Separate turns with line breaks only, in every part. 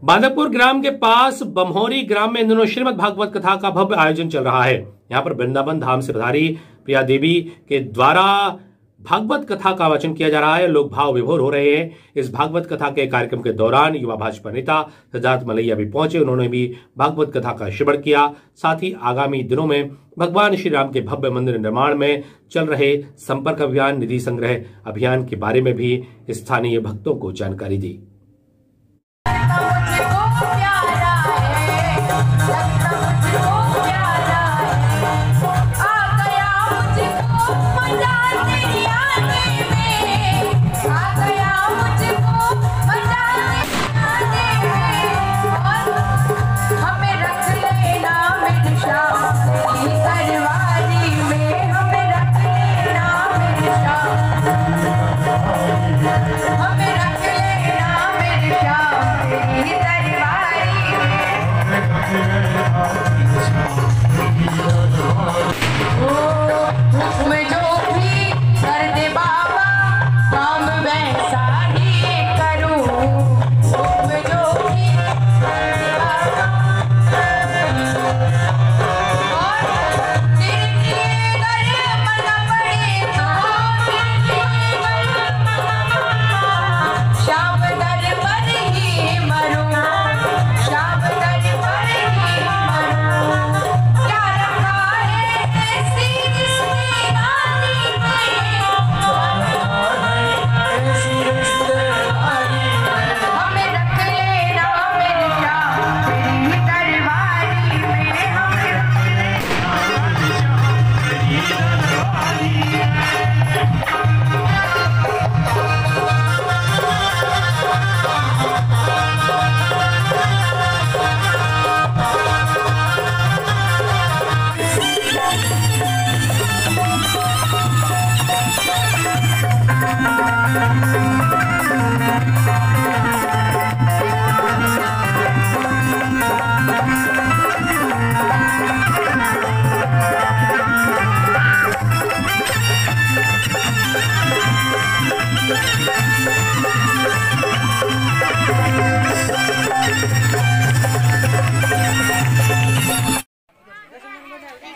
बांदकपुर ग्राम के पास बमहोरी ग्राम में इन दिनों श्रीमद् भागवत कथा का भव्य आयोजन चल रहा है। यहाँ पर वृंदावन धाम से पधारी प्रिया देवी के द्वारा भागवत कथा का वाचन किया जा रहा है। लोग भाव विभोर हो रहे हैं। इस भागवत कथा के कार्यक्रम के दौरान युवा भाजपा नेता सिद्धार्थ मलैया भी पहुंचे। उन्होंने भी भागवत कथा का श्रवण किया। साथ ही आगामी दिनों में भगवान श्री राम के भव्य मंदिर निर्माण में चल रहे संपर्क अभियान, निधि संग्रह अभियान के बारे में भी स्थानीय भक्तों को जानकारी दी।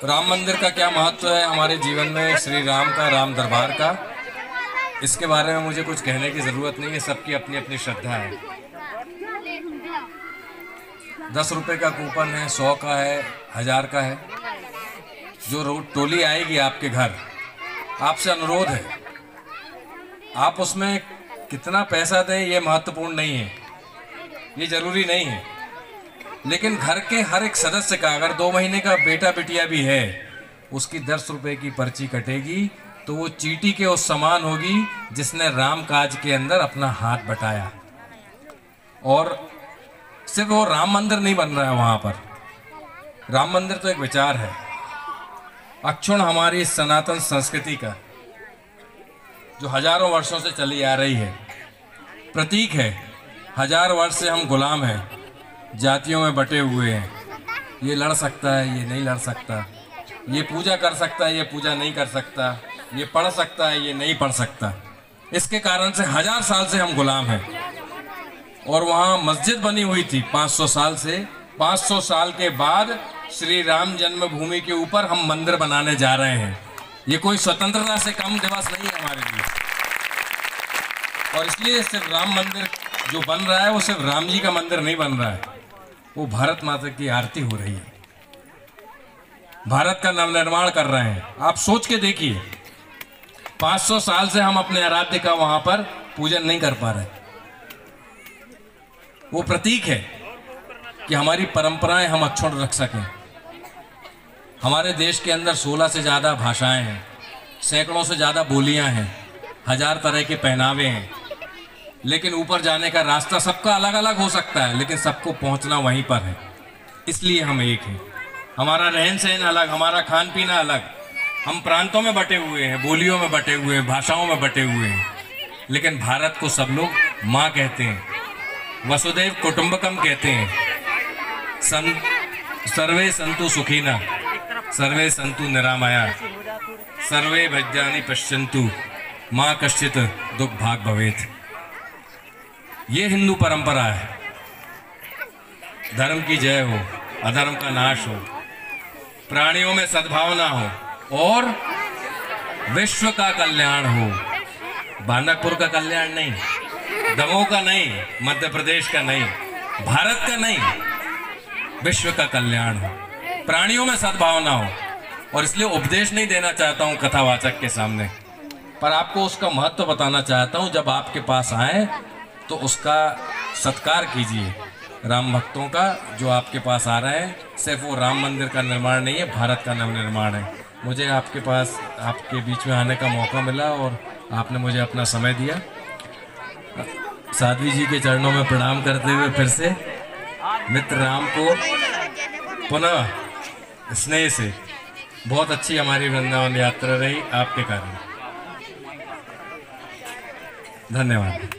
राम मंदिर का क्या महत्व है हमारे जीवन में, श्री राम का, राम दरबार का, इसके बारे में मुझे कुछ कहने की ज़रूरत नहीं है। सबकी अपनी अपनी श्रद्धा है। 10 रुपये का कूपन है, 100 का है, 1000 का है। जो टोली आएगी आपके घर, आपसे अनुरोध है, आप उसमें कितना पैसा दें ये महत्वपूर्ण नहीं है, ये ज़रूरी नहीं है। लेकिन घर के हर एक सदस्य का, अगर 2 महीने का बेटा बिटिया भी है, उसकी 10 रुपये की पर्ची कटेगी तो वो चींटी के उस समान होगी जिसने राम काज के अंदर अपना हाथ बटाया। और सिर्फ वो राम मंदिर नहीं बन रहा है वहाँ पर। राम मंदिर तो एक विचार है, अक्षुण्ण हमारी सनातन संस्कृति का, जो हजारों वर्षों से चली आ रही है, प्रतीक है। 1000 वर्ष से हम गुलाम हैं, जातियों में बटे हुए हैं। ये लड़ सकता है, ये नहीं लड़ सकता, ये पूजा कर सकता है, ये पूजा नहीं कर सकता, ये पढ़ सकता है, ये नहीं पढ़ सकता। इसके कारण से 1000 साल से हम गुलाम हैं। और वहाँ मस्जिद बनी हुई थी 500 साल से। 500 साल के बाद श्री राम जन्मभूमि के ऊपर हम मंदिर बनाने जा रहे हैं। ये कोई स्वतंत्रता से कम दिवस नहीं है हमारे लिए। और इसलिए सिर्फ राम मंदिर जो बन रहा है वो सिर्फ राम जी का मंदिर नहीं बन रहा है, वो भारत माता की आरती हो रही है। भारत का नवनिर्माण कर रहे हैं। आप सोच के देखिए, 500 साल से हम अपने आराध्य का वहां पर पूजन नहीं कर पा रहे। वो प्रतीक है कि हमारी परंपराएं हम अक्षुण्ण रख सकें। हमारे देश के अंदर 16 से ज़्यादा भाषाएं हैं, सैकड़ों से ज़्यादा बोलियां हैं, 1000 तरह के पहनावे हैं। लेकिन ऊपर जाने का रास्ता सबका अलग अलग हो सकता है, लेकिन सबको पहुंचना वहीं पर है। इसलिए हम एक हैं। हमारा रहन सहन अलग, हमारा खान पीना अलग। हम प्रांतों में बटे हुए हैं, बोलियों में बटे हुए हैं, भाषाओं में बटे हुए हैं, लेकिन भारत को सब लोग माँ कहते हैं, वसुदेव कुटुंबकम कहते हैं। सर्वे संतु सुखीना, सर्वे संतु निरामया, सर्वे भज्यानि पश्यन्तु, माँ कश्चित दुख भाग भवेत। ये हिंदू परंपरा है। धर्म की जय हो, अधर्म का नाश हो, प्राणियों में सद्भावना हो और विश्व का कल्याण हो। बांदकपुर का कल्याण नहीं, दमोह का नहीं, मध्य प्रदेश का नहीं, भारत का नहीं, विश्व का कल्याण हो, प्राणियों में सद्भावना हो। और इसलिए उपदेश नहीं देना चाहता हूं कथावाचक के सामने, पर आपको उसका महत्व बताना चाहता हूं। जब आपके पास आए तो उसका सत्कार कीजिए। राम भक्तों का जो आपके पास आ रहे हैं, सिर्फ वो राम मंदिर का निर्माण नहीं है, भारत का नवनिर्माण है। मुझे आपके पास, आपके बीच में आने का मौका मिला और आपने मुझे अपना समय दिया। साध्वी जी के चरणों में प्रणाम करते हुए फिर से मित्र राम को पुनः स्नेह से, बहुत अच्छी हमारी वृंदावन यात्रा रही आपके कारण। धन्यवाद।